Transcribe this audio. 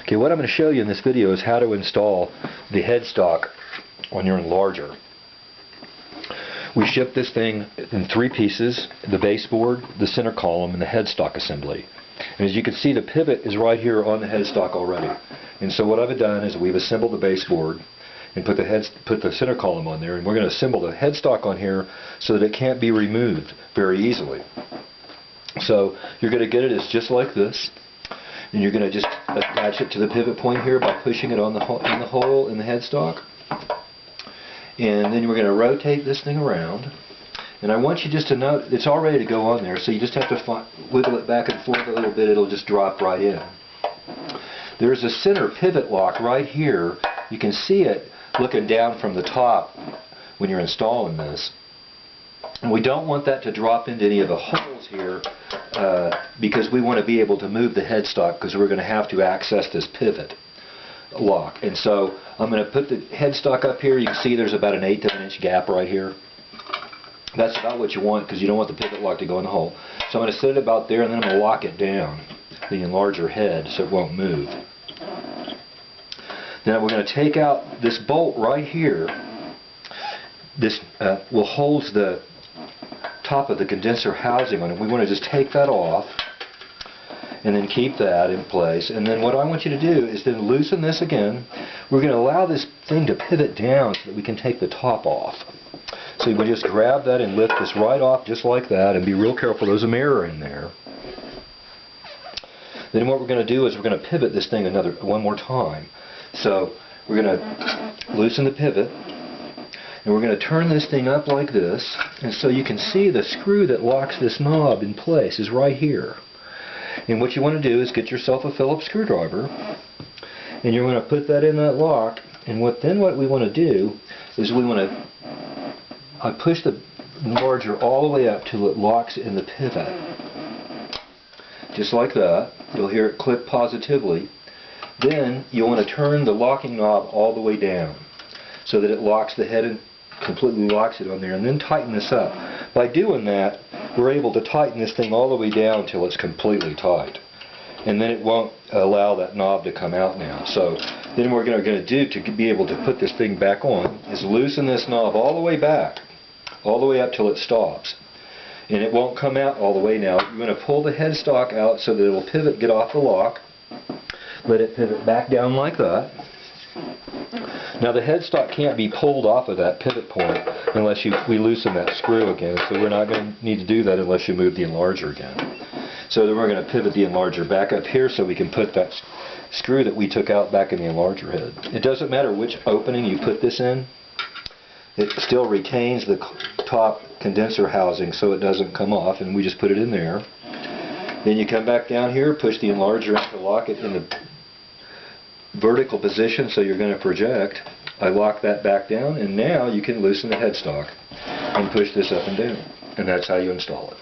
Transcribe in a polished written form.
Okay, what I'm going to show you in this video is how to install the headstock on your Enlarger. We ship this thing in 3 pieces: the baseboard, the center column, and the headstock assembly. And as you can see, the pivot is right here on the headstock already. And so what I've done is we've assembled the baseboard and put the center column on there, and we're going to assemble the headstock on here so that it can't be removed very easily. So you're going to get it as just like this, and you're going to just attach it to the pivot point here by pushing it on the hole in the headstock. And then we're going to rotate this thing around. And I want you just to note it's all ready to go on there, so you just have to wiggle it back and forth a little bit. It'll just drop right in. There's a center pivot lock right here. You can see it looking down from the top when you're installing this. And we don't want that to drop into any of the holes here because we want to be able to move the headstock, because we're going to have to access this pivot lock. And so I'm going to put the headstock up here. You can see there's about an 1/8 of an inch gap right here. That's about what you want, because you don't want the pivot lock to go in the hole. So I'm going to set it about there, and then I'm going to lock it down, the Enlarger head, so it won't move. Then we're going to take out this bolt right here. This will hold the top of the condenser housing on it. We want to just take that off and then keep that in place. And then what I want you to do is then loosen this again. We're going to allow this thing to pivot down so that we can take the top off. So you would just grab that and lift this right off just like that, and be real careful. There's a mirror in there. Then what we're going to do is we're going to pivot this thing one more time. So we're going to loosen the pivot, and we're going to turn this thing up like this. And so you can see the screw that locks this knob in place is right here. And what you want to do is get yourself a Phillips screwdriver, and you're going to put that in that lock. And what we want to do is we want to push the Enlarger all the way up till it locks in the pivot. Just like that. You'll hear it click positively. Then you'll want to turn the locking knob all the way down so that it locks the head and completely locks it on there, and then tighten this up. By doing that, we're able to tighten this thing all the way down till it's completely tight. And then it won't allow that knob to come out now. So then what we're going to do to be able to put this thing back on is loosen this knob all the way back, all the way up till it stops. And it won't come out all the way now. You're going to pull the headstock out so that it will pivot, get off the lock. Let it pivot back down like that. Now the headstock can't be pulled off of that pivot point unless we loosen that screw again. So we're not going to need to do that unless you move the Enlarger again. So then we're going to pivot the Enlarger back up here so we can put that screw that we took out back in the Enlarger head. It doesn't matter which opening you put this in. It still retains the top condenser housing so it doesn't come off, and we just put it in there. Then you come back down here, push the Enlarger in to lock it in the vertical position so you're going to project. I lock that back down, and now you can loosen the headstock and push this up and down. And that's how you install it.